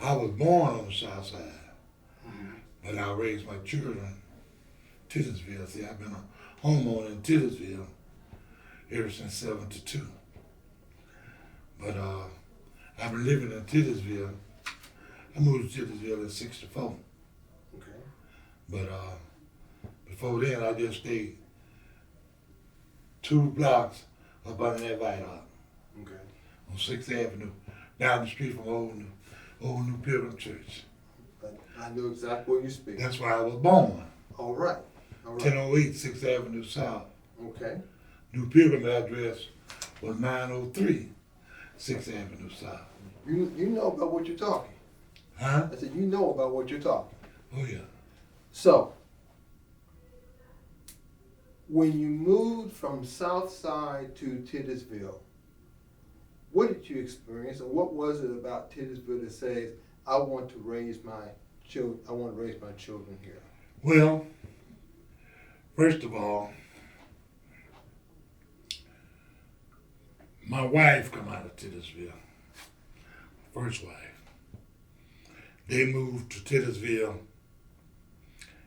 I was born on the south side, but I raised my children in Titusville. See, I've been a homeowner in Titusville ever since '72. But I've been living in Titusville. I moved to Titusville in '64. Okay. But before then, I just stayed 2 blocks up under that viaduct Okay. on 6th Avenue, down the street from Old New Pilgrim Church. I know exactly where you speak. That's where I was born. All right. All right. 1008 6th Avenue South. Okay. New Pilgrim address was 903 6th Avenue South. You know about what you're talking. Huh? I said you know about what you're talking. Oh, yeah. So, when you moved from South Side to Titusville, what did you experience, and what was it about Titusville that says, I want to raise my children here? Well, first of all, my wife come out of Titusville, first wife. They moved to Titusville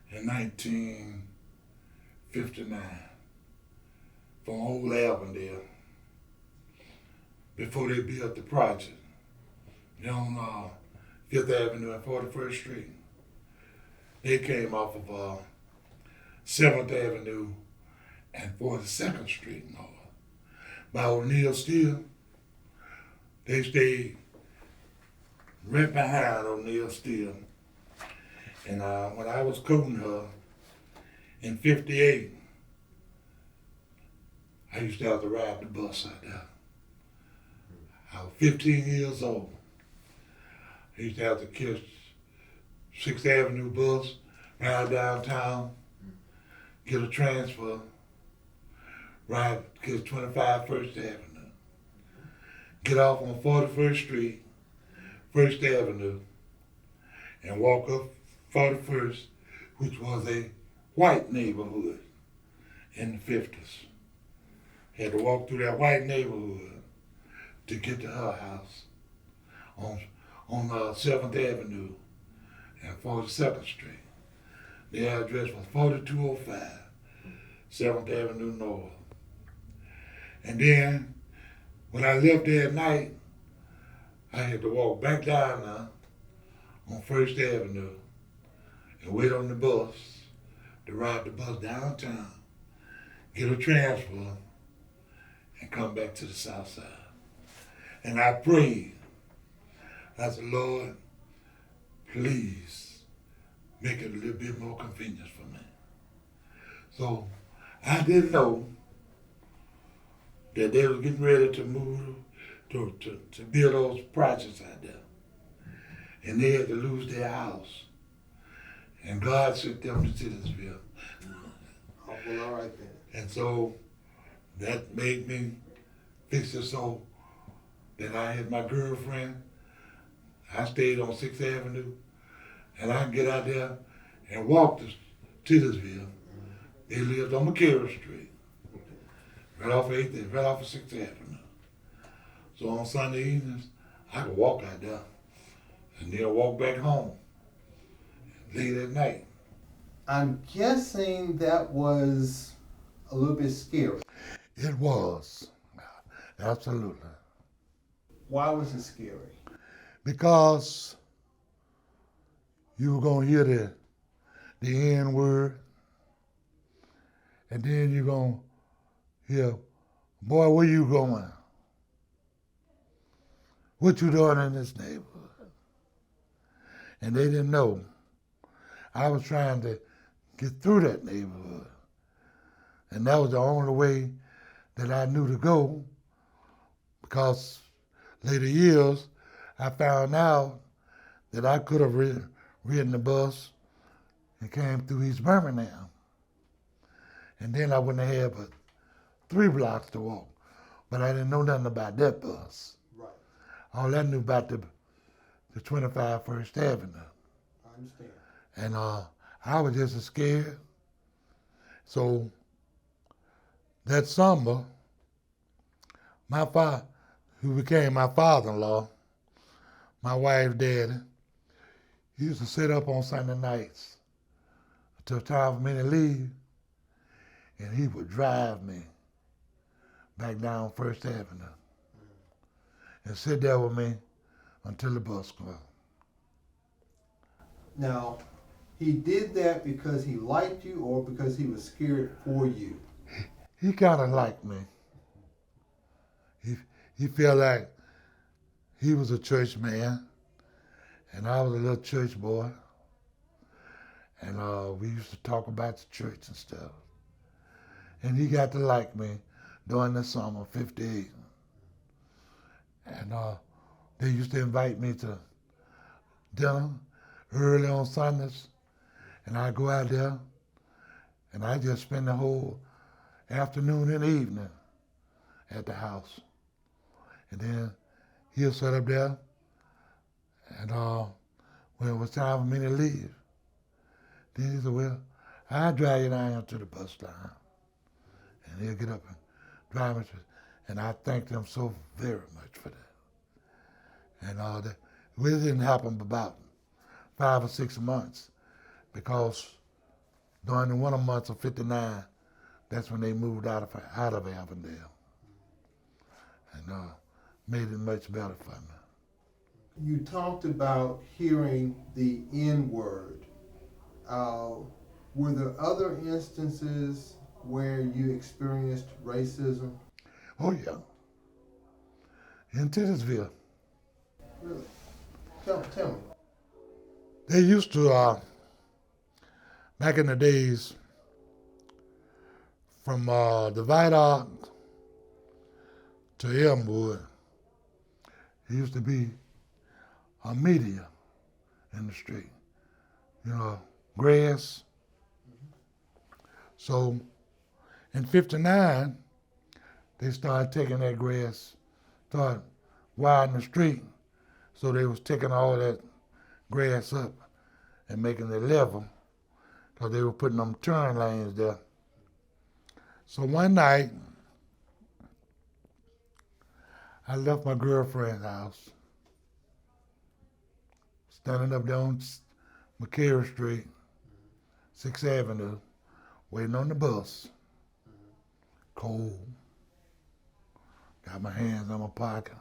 in 1959 from Old Avondale before they built the project. On 5th Avenue and 41st Street. They came off of 7th Avenue and 42nd Street north. By O'Neill Steel, they stayed right behind O'Neill Steel. And when I was courting her in '58, I used to have to ride the bus out there. I was 15 years old. I used to have to catch 6th Avenue bus, ride downtown, get a transfer, ride, get 25 First Avenue, get off on 41st Street, First Avenue, and walk up 41st, which was a white neighborhood in the 50s. Had to walk through that white neighborhood to get to her house on 7th Avenue and 42nd Street. The address was 4205 7th Avenue North. And then when I left there at night, I had to walk back down there on 1st Avenue and wait on the bus to ride the bus downtown, get a transfer, and come back to the south side. And I prayed. I said, Lord, please make it a little bit more convenient for me. So I didn't know that they were getting ready to move to build those projects out there. And they had to lose their house. And God sent them to Titusville. Oh, well, all right then. And so that made me fix it so that I had my girlfriend. I stayed on 6th Avenue, and I could get out there and walk to Titusville. They lived on McCarroll Street, right off of 6th Avenue. So on Sunday evenings, I could walk out there and then walk back home late at night. I'm guessing that was a little bit scary. It was, absolutely. Why was it scary? Because you were gonna hear the N word, and then you're gonna hear, boy, where you going? What you doing in this neighborhood? And they didn't know. I was trying to get through that neighborhood. And that was the only way that I knew to go, because later years, I found out that I could have ridden the bus and came through East Birmingham. And then I wouldn't have had but 3 blocks to walk. But I didn't know nothing about that bus. Right. All I knew about the 25 First Avenue. I understand. And I was just as scared. So that summer, my father, who became my father-in-law, my wife's daddy, He used to sit up on Sunday nights until time for me to leave, and he would drive me back down First Avenue and sit there with me until the bus came. Now, he did that because he liked you or because he was scared for you? He kind of liked me. He felt like he was a church man, and I was a little church boy. And we used to talk about the church and stuff. And he got to like me during the summer of '58. And they used to invite me to dinner early on Sundays. And I'd go out there, and I'd just spend the whole afternoon and evening at the house. And then he'll sit up there, and when it was time for me to leave, then he said, well, I'll drive you down to the bus line. And he'll get up and drive me to, and I thanked him so very much for that. And that really didn't happen about 5 or 6 months, because during the winter months of '59, that's when they moved out of Avondale. And made it much better for me. You talked about hearing the N-word. Were there other instances where you experienced racism? Oh, yeah. In Titusville. Really? Tell me. They used to, back in the days, from the Viaduct to Elmwood, there used to be a media in the street, grass. So in '59, they started taking that grass, started widening the street, so they was taking all that grass up and making it level, because they were putting them turn lanes there. So one night, I left my girlfriend's house, standing up there on McCary Street, 6th Avenue, waiting on the bus. Cold. Got my hands in my pocket.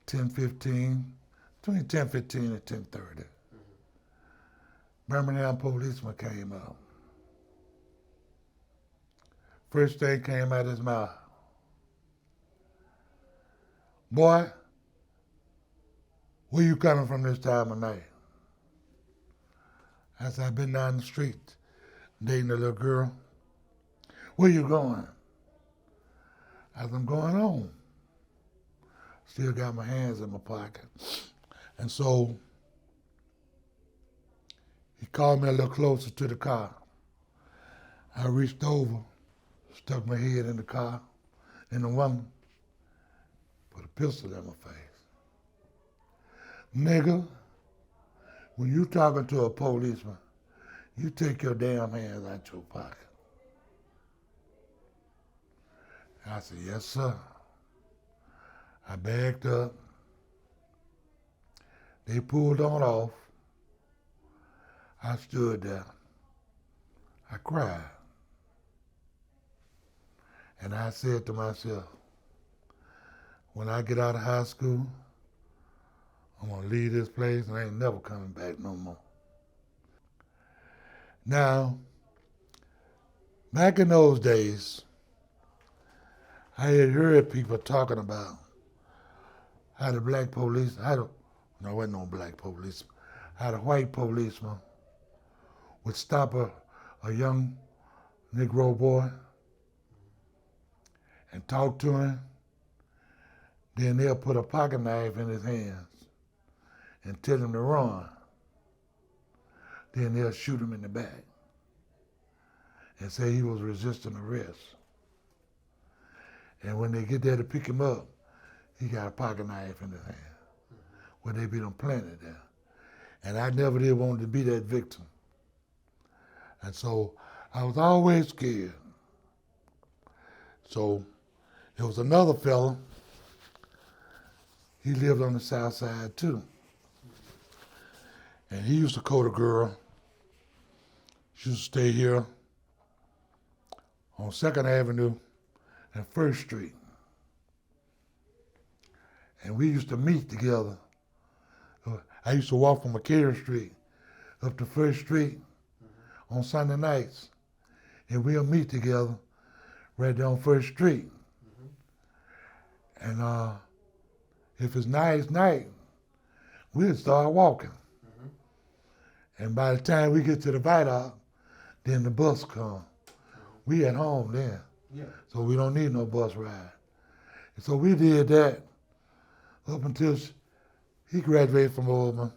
10:15, between 10:15 and 10:30. Birmingham policeman came up. First thing came out of his mouth. Boy, where you coming from this time of night? I said, I've been down the street dating a little girl. Where you going? I said, I'm going home. Still got my hands in my pocket. And so he called me a little closer to the car. I reached over, stuck my head in the car, and the woman put a pistol in my face. Nigga, when you talking to a policeman, you take your damn hands out your pocket. I said, yes, sir. I backed up. They pulled on off. I stood there. I cried. And I said to myself, when I get out of high school, I'm gonna leave this place and I ain't never coming back no more. Now, back in those days, I had heard people talking about how the black police, no, it wasn't no black police, how the white policeman would stop a young Negro boy and talk to him, then they'll put a pocket knife in his hands and tell him to run. Then they'll shoot him in the back and say he was resisting arrest. And when they get there to pick him up, he got a pocket knife in his hand. Well, they be done planted there. And I never did want to be that victim. And so I was always scared. So there was another fella, he lived on the south side too. And he used to court a girl. She used to stay here on 2nd Avenue and 1st Street. And we used to meet together. I used to walk from McCary Street up to 1st Street on Sunday nights. And we'll meet together right there on 1st Street. And if it's nice night, we'll start walking. And by the time we get to the viaduct, then the bus come. We at home then. Yeah. So we don't need no bus ride. And so we did that up until he graduated from Auburn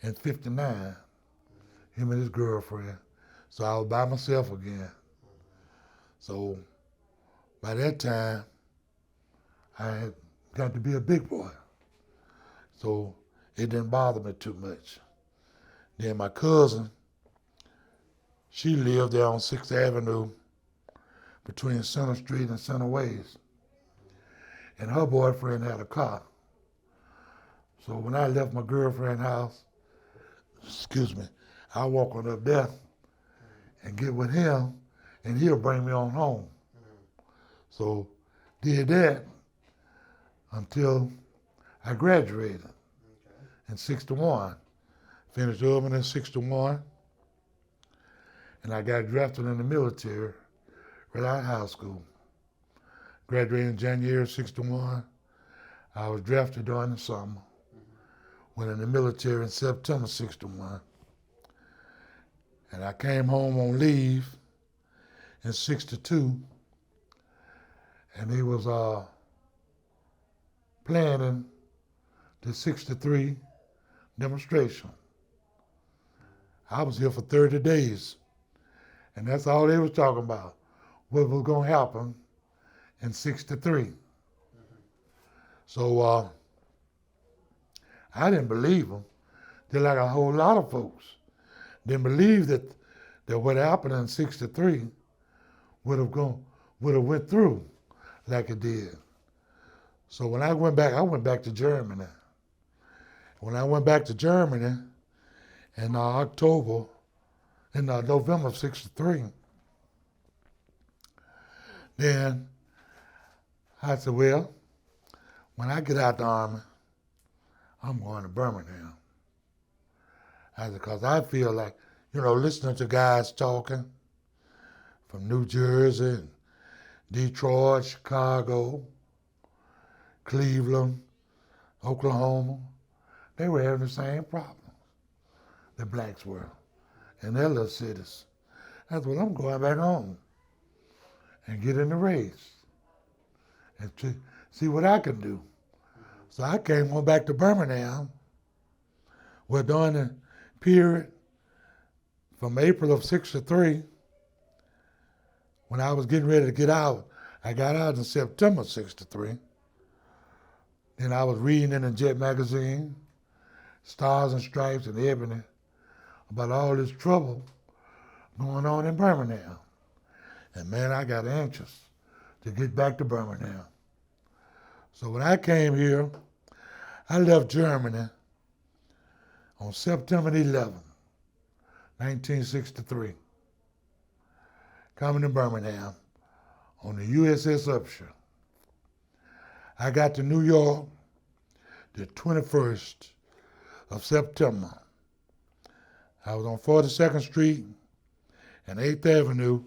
in '59, him and his girlfriend. So I was by myself again. So by that time, I had got to be a big boy. So it didn't bother me too much. Then my cousin, she lived there on 6th Avenue between Center Street and Center Ways. And her boyfriend had a car. So when I left my girlfriend's house, I walk on up there and get with him, and he'll bring me on home. So did that until I graduated in '61. Finished Urban in '61, and I got drafted in the military right out of high school. Graduated in January '61. I was drafted during the summer. Went in the military in September '61. And I came home on leave in '62, and he was planning the '63 demonstration. I was here for 30 days, and that's all they was talking about, what was going to happen in '63. So I didn't believe them. They're like a whole lot of folks didn't believe that what happened in '63 would have went through like it did. So when I went back to Germany. When I went back to Germany in November of '63, then I said, well, when I get out the Army, I'm going to Birmingham. I said, because I feel like, listening to guys talking from New Jersey, and Detroit, Chicago, Cleveland, Oklahoma, they were having the same problems the blacks were in their little cities. I said, well, I'm going back home and get in the race and to see what I can do. So I came on back to Birmingham, where during the period from April of '63, when I was getting ready to get out, I got out in September '63. Then I was reading in the Jet magazine, Stars and Stripes and Ebony, about all this trouble going on in Birmingham. And man, I got anxious to get back to Birmingham. So when I came here, I left Germany on September 11, 1963, coming to Birmingham on the USS Upshur. I got to New York the 21st of September. I was on 42nd Street and 8th Avenue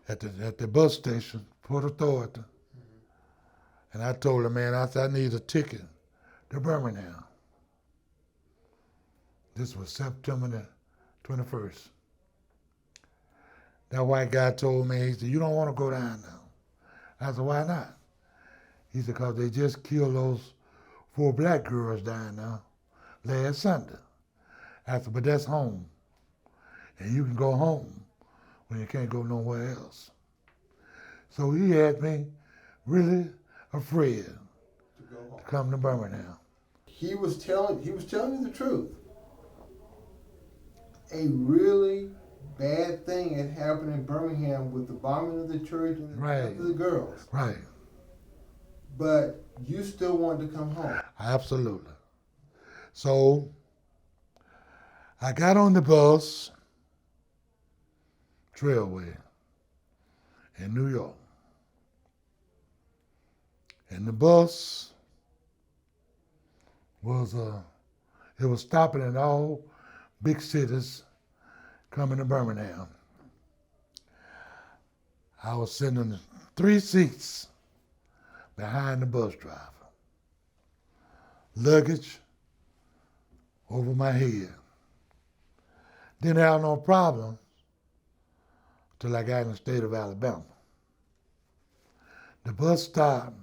at the bus station, Port Authority. And I told the man, I said, I need a ticket to Birmingham. This was September the 21st. That white guy told me, he said, you don't want to go down now. I said, why not? He said, because they just killed those 4 black girls down there last Sunday. I said, but that's home. And you can go home when you can't go nowhere else. So he had me really afraid to come to Birmingham. He was telling me the truth. A really bad thing had happened in Birmingham with the bombing of the church and the death of the girls. Right. But you still wanted to come home. Absolutely. So I got on the bus, Trailway, in New York. And the bus was, it was stopping in all big cities coming to Birmingham. I was sitting in 3 seats behind the bus driver. Luggage over my head. Didn't have no problem till I got in the state of Alabama. The bus stopped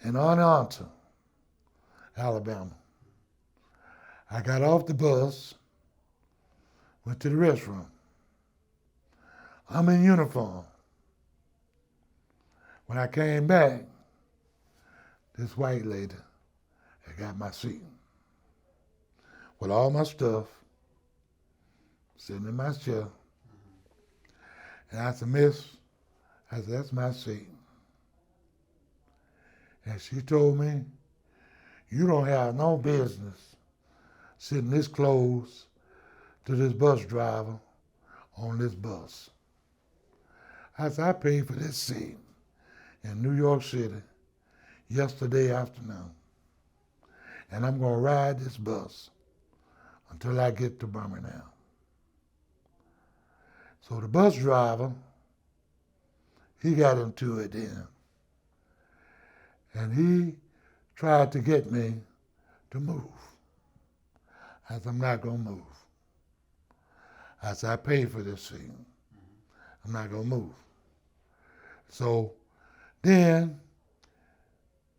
in Elyton, Alabama. I got off the bus, went to the restroom. I'm in uniform. When I came back, this white lady had got my seat with all my stuff sitting in my chair. And I said, Miss, I said, that's my seat. And she told me, you don't have no business sitting this close to this bus driver on this bus. I said, I paid for this seat in New York City yesterday afternoon. And I'm gonna ride this bus until I get to Birmingham. So the bus driver, he got into it then. And he tried to get me to move. I said, I'm not gonna move. I said, I paid for this seat. I'm not gonna move. So then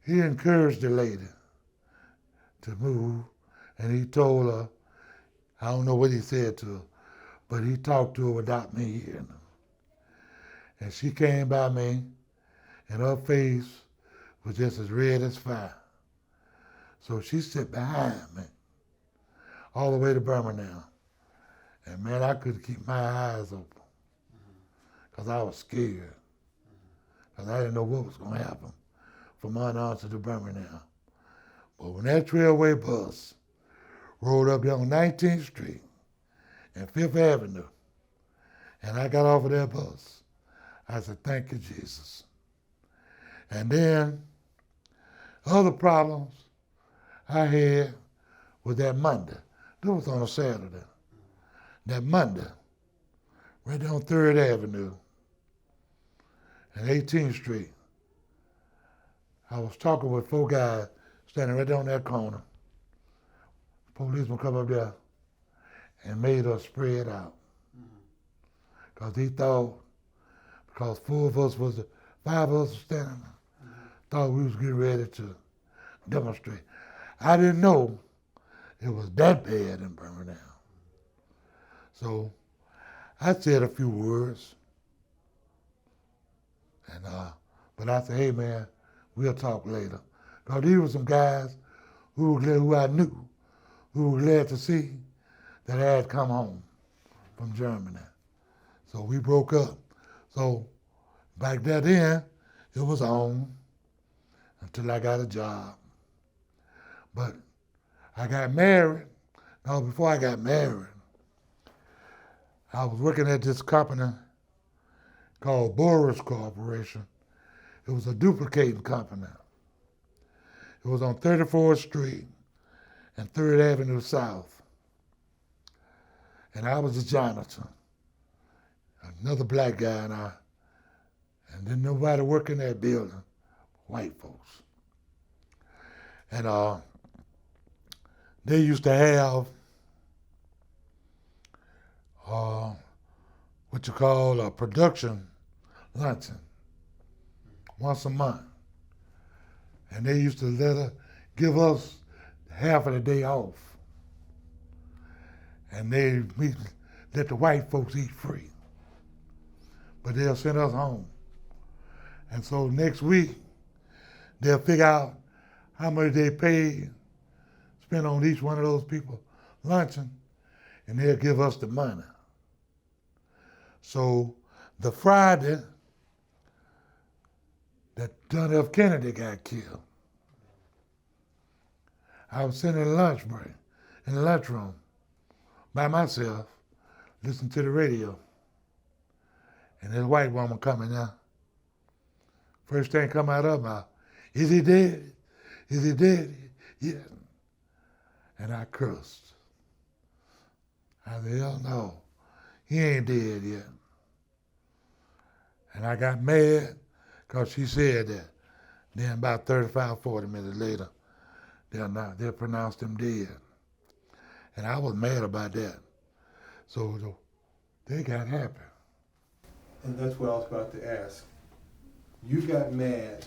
he encouraged the lady to move, and he told her, I don't know what he said to her, but he talked to her without me hearing her. And she came by me, and her face was just as red as fire. So she sat behind me all the way to Birmingham. And man, I couldn't keep my eyes open because I was scared. Because I didn't know what was going to happen from Unheard to Birmingham. But when that Trailway bus rolled up there on 19th Street and 5th Avenue, and I got off of that bus, I said, thank you, Jesus. And then other problems I had was that Monday. This was on a Saturday. That Monday, right there on 3rd Avenue and 18th Street, I was talking with 4 guys standing right there on that corner. Policeman come up there and made us spread out. Because he thought, because 5 of us was standing there, thought we was getting ready to demonstrate. I didn't know it was that bad in Birmingham. So I said a few words, and but I said, hey man, we'll talk later. Because these were some guys who I knew, who were glad to see that I had come home from Germany. So we broke up. So back then, it was on until I got a job. But I got married. No, before I got married, I was working at this company called Boris Corporation. It was a duplicating company. It was on 34th Street and 3rd Avenue South. And I was a janitor, another black guy, and didn't nobody work in that building, white folks. And they used to have what you call a production luncheon once a month. And they used to give us half of the day off. And they let the white folks eat free. But they'll send us home. And so next week, they'll figure out how much they paid, spend on each one of those people luncheon, and they'll give us the money. So the Friday that John F. Kennedy got killed, I was sitting in the lunch break, in the lunchroom, by myself, listening to the radio. And this white woman coming now. First thing come out of her mouth, is he dead? Is he dead? Yeah. And I cursed. I said, hell no, he ain't dead yet. And I got mad because she said that. Then about 35, 40 minutes later, they pronounced him dead. And I was mad about that. So they got happy. And that's what I was about to ask. You got mad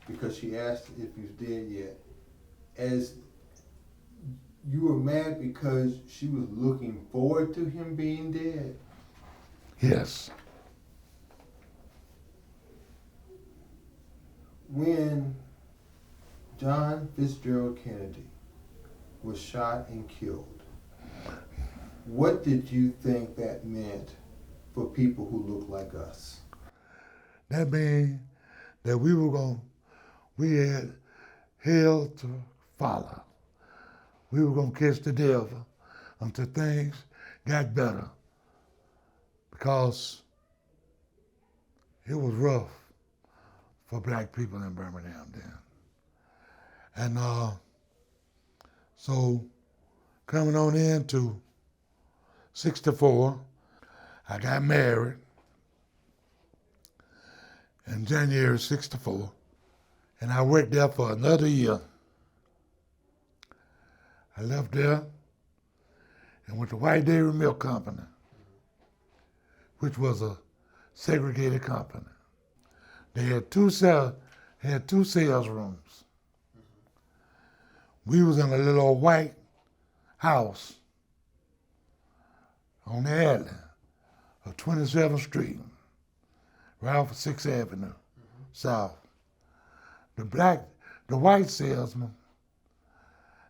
because she asked if he was dead yet. As you were mad because she was looking forward to him being dead? Yes. When John Fitzgerald Kennedy was shot and killed, what did you think that meant for people who look like us? That means that we had hell to follow. We were going to catch the devil until things got better, because it was rough for black people in Birmingham then. And so coming on into 64, I got married in January 64, and I worked there for another year. I left there and went to White Dairy Milk Company, which was a segregated company. They had two sales rooms. We was in a little old white house on the alley of 27th Street, right off of 6th Avenue, South. The white salesmen,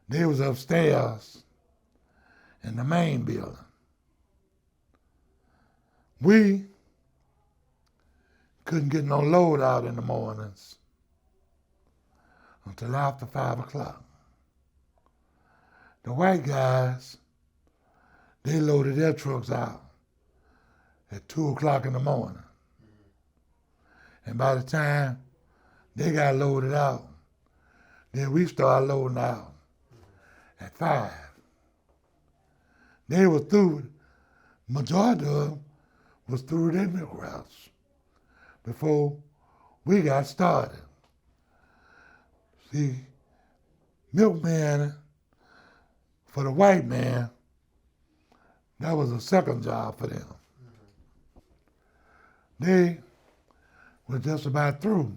they was upstairs in the main building. We couldn't get no load out in the mornings until after 5 o'clock. The white guys, they loaded their trucks out at 2 o'clock in the morning. And by the time they got loaded out, then we started loading out at 5. They were through, majority of them was through their milk routes before we got started. See, milkman for the white man, that was a second job for them. They were just about through,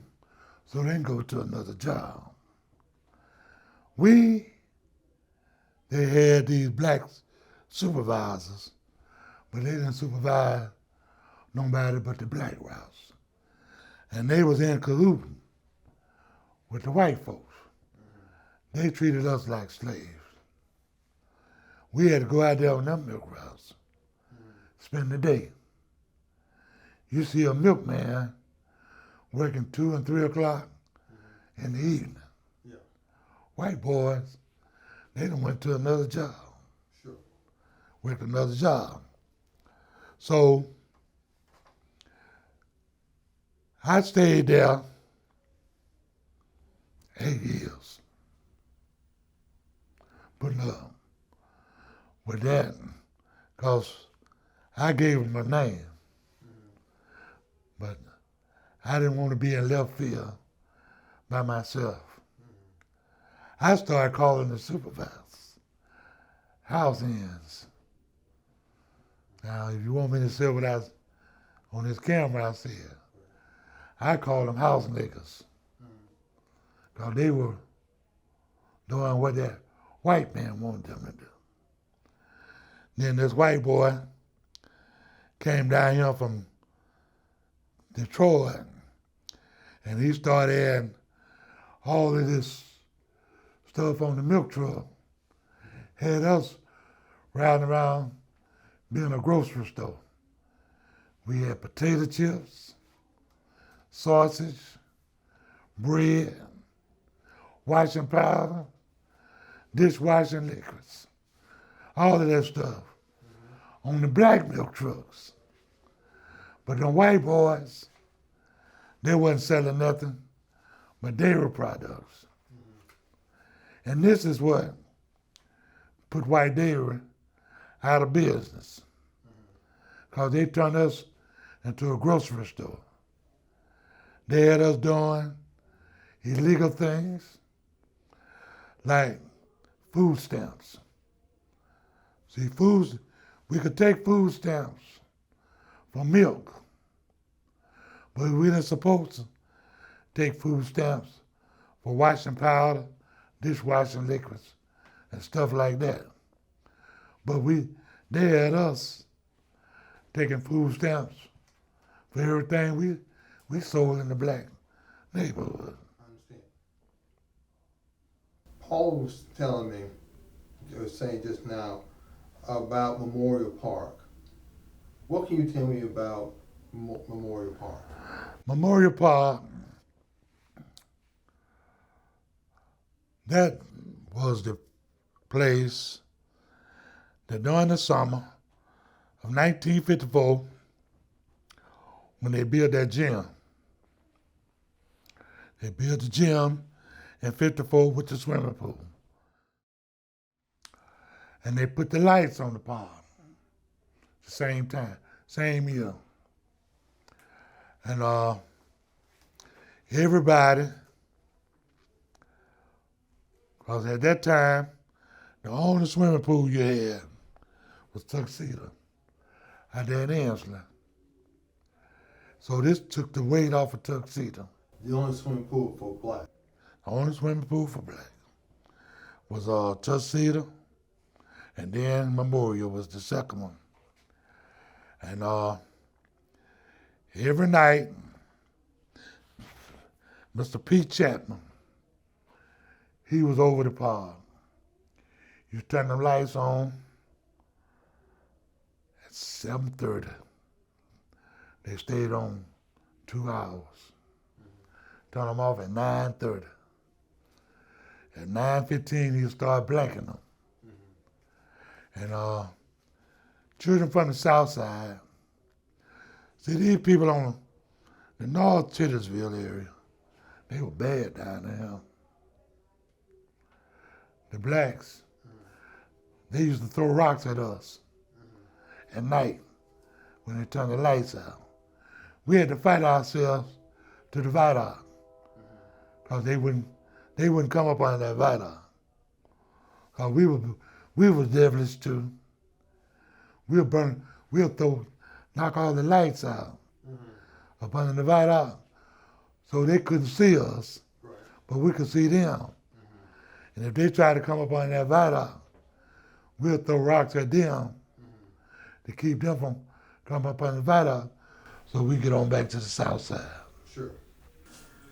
so they can go to another job. They had these black supervisors, but they didn't supervise nobody but the black routes. And they was in cahoots with the white folks. They treated us like slaves. We had to go out there on them milk routes, spend the day. You see a milkman working 2 and 3 o'clock in the evening. Yeah. White boys, they done went to another job. Sure. Went to another job. So I stayed there 8 years. Putting up with that, because I gave them a name. But I didn't want to be in left field by myself. I started calling the supervisors house hands. Now, if you want me to say what on this camera I said, I call them house niggas, because they were doing what that white man wanted them to do. Then this white boy came down here from Detroit, and he started adding all of this stuff on the milk truck. Had us riding around being a grocery store. We had potato chips, sausage, bread, washing powder, dishwashing liquids, all of that stuff on the black milk trucks. But the white boys, they wasn't selling nothing but dairy products. And this is what put white dairy out of business, because they turned us into a grocery store. They had us doing illegal things like food stamps. See, we could take food stamps for milk, but we weren't supposed to take food stamps for washing powder, dishwashing liquids, and stuff like that. But they had us taking food stamps for everything we sold in the black neighborhood. I understand. Paul was telling me, you were saying just now, about Memorial Park. What can you tell me about Memorial Park? Memorial Park, that was the place that during the summer of 1954, when they built that gym, they built the gym in 54 with the swimming pool. And they put the lights on the park at the same time, same year. And everybody, because at that time, the only swimming pool you had was Tuxedo out there in Ansley. So this took the weight off of Tuxedo. The only swimming pool for black. The only swimming pool for black was Tuxedo, and then Memorial was the second one. And every night, Mr. Pete Chapman, he was over the park. You turn the lights on at 7:30. They stayed on 2 hours. Turn them off at 9:30. At 9:15, you start blanking them. And children from the south side, see, these people on the North Titusville area, they were bad down there. The blacks, they used to throw rocks at us at night when they turned the lights out. We had to fight ourselves to the viaduct, because they wouldn't come up on that viaduct. Because we were devilish too. We'll knock all the lights out up under the viaduct, so they couldn't see us, but we could see them. And if they tried to come up on that viaduct, we'll throw rocks at them to keep them from coming up on the viaduct, so we get on back to the south side. Sure.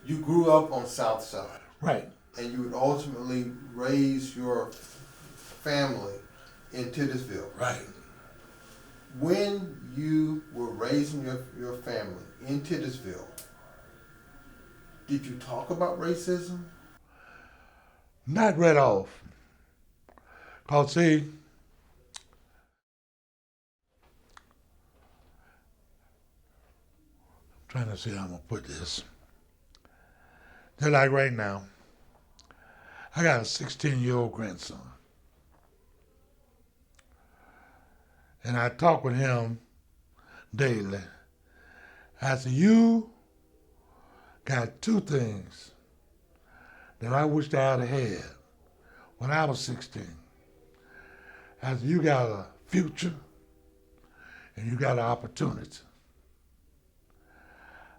You grew up on South Side. Right. And you would ultimately raise your family in Titusville. Right. When you were raising your family in Titusville, did you talk about racism? Not right off. Because, see, I'm trying to see how I'm going to put this. They're like right now, I got a 16-year-old grandson. And I talk with him daily. I said, you got two things that I wished I had had when I was 16. I said, you got a future and you got an opportunity.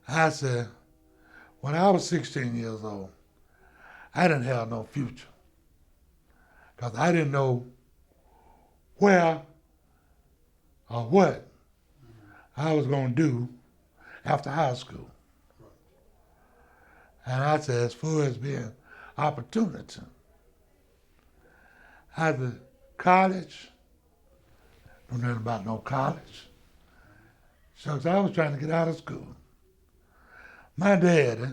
I said, when I was 16 years old, I didn't have no future, because I didn't know where or what I was going to do after high school. And I said, as far as being opportunity, I said, college, don't know nothing about no college. Shucks, I was trying to get out of school. My daddy,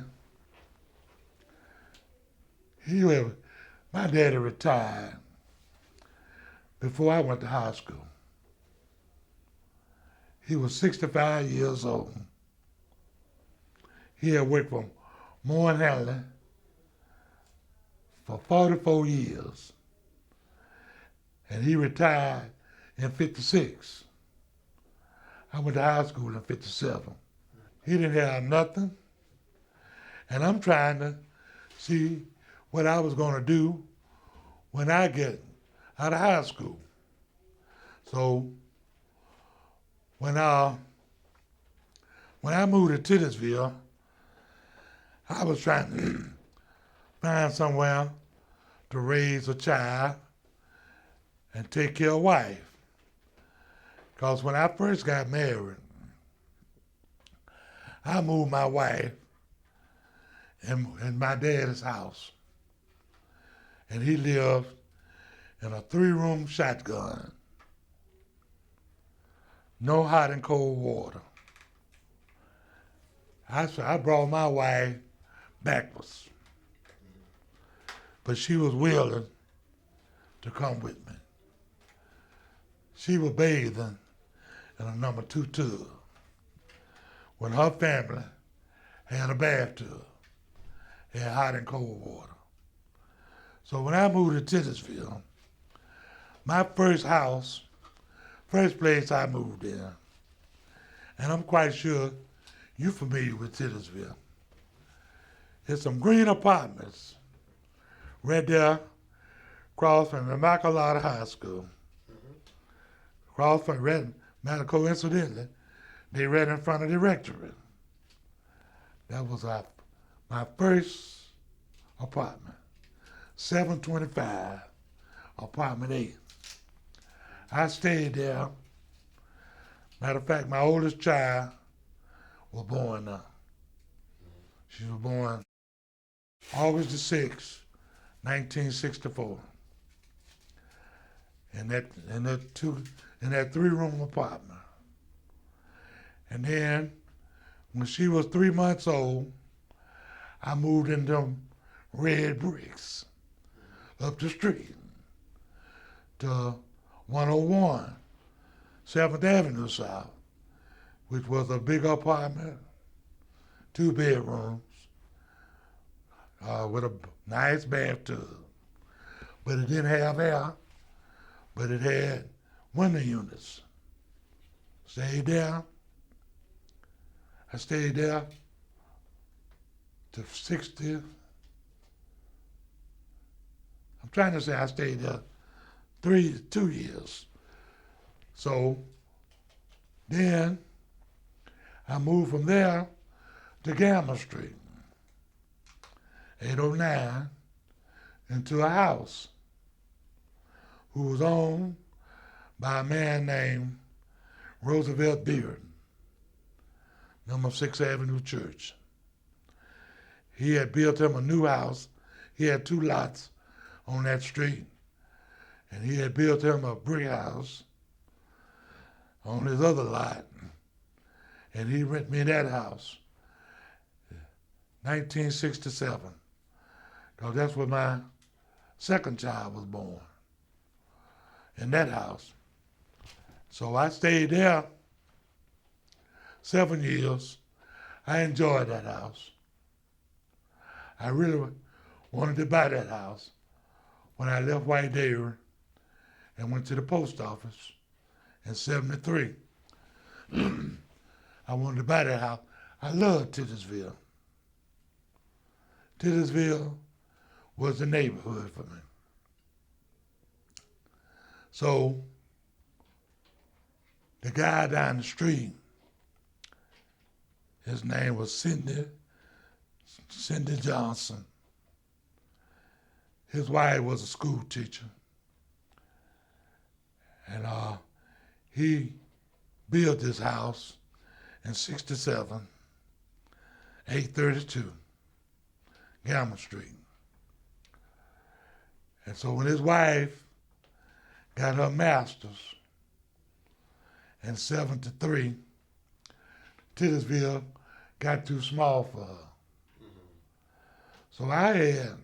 my daddy retired before I went to high school. He was 65 years old. He had worked for Moore and Hanley for 44 years. And he retired in 56. I went to high school in 57. He didn't have nothing. And I'm trying to see what I was going to do when I get out of high school. So when I moved to Titusville, I was trying to find somewhere to raise a child and take care of a wife. Because when I first got married, I moved my wife in my dad's house. And he lived in a 3-room shotgun. No hot and cold water. I brought my wife backwards. But she was willing to come with me. She was bathing in a number 2 tub when her family had a bathtub, had hot and cold water. So when I moved to Titusville, my first place I moved in, and I'm quite sure you're familiar with Titusville, it's some green apartments right there across from Immaculata High School. Across from coincidentally, they right in front of the rectory. That was my first apartment, 725, apartment 8. I stayed there. Matter of fact, my oldest child was born there. She was born August the 6th, 1964. In that 3-room apartment. And then when she was 3 months old, I moved in them red bricks up the street to 101 7th Avenue South, which was a big apartment, 2 bedrooms, with a nice bathtub. But it didn't have air, but it had window units. Stayed there. I stayed there to 60. I'm trying to say I stayed there 2 years. So then I moved from there to Gamma Street, 809, into a house who was owned by a man named Roosevelt Johnson, number 6th Avenue Church. He had built him a new house. He had 2 lots on that street, and he had built him a brick house on his other lot, and he rented me that house, 1967, because that's when my second child was born, in that house. So I stayed there 7 years. I enjoyed that house. I really wanted to buy that house when I left White Dairy and went to the post office in 73. I wanted to buy that house. I loved Titusville. Titusville was the neighborhood for me. So the guy down the street, his name was Cindy Johnson. His wife was a school teacher. And he built this house in 67, 832, Gamma Street. And so when his wife got her master's in 73, Titusville got too small for her. So I had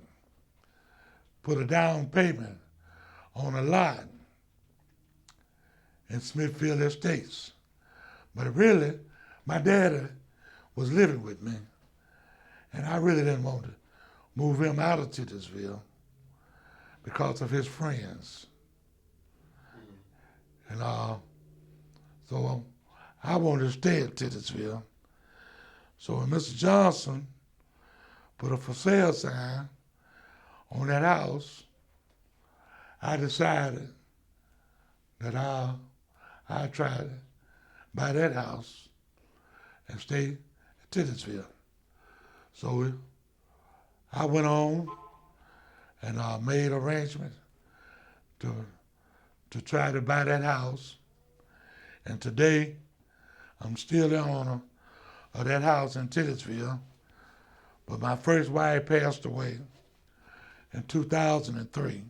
put a down payment on a lot in Smithfield Estates, But really, my daddy was living with me, and I really didn't want to move him out of Titusville because of his friends. And so I wanted to stay at Titusville. So when Mr. Johnson put a for sale sign on that house, I decided that I'd try to buy that house and stay at Titusville. So I went on and made arrangements to try to buy that house. And today, I'm still the owner of that house in Titusville. But my first wife passed away in 2003.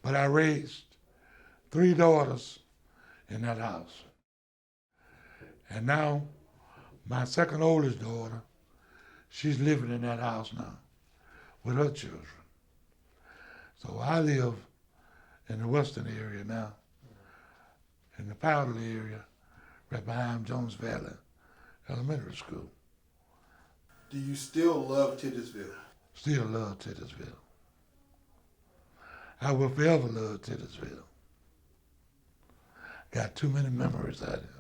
But I raised 3 daughters in that house. And now, my second oldest daughter, she's living in that house now with her children. So I live in the western area now, in the Powder area, right behind Jones Valley Elementary School. Do you still love Titusville? Still love Titusville. I will forever love Titusville. Got too many memories out of it.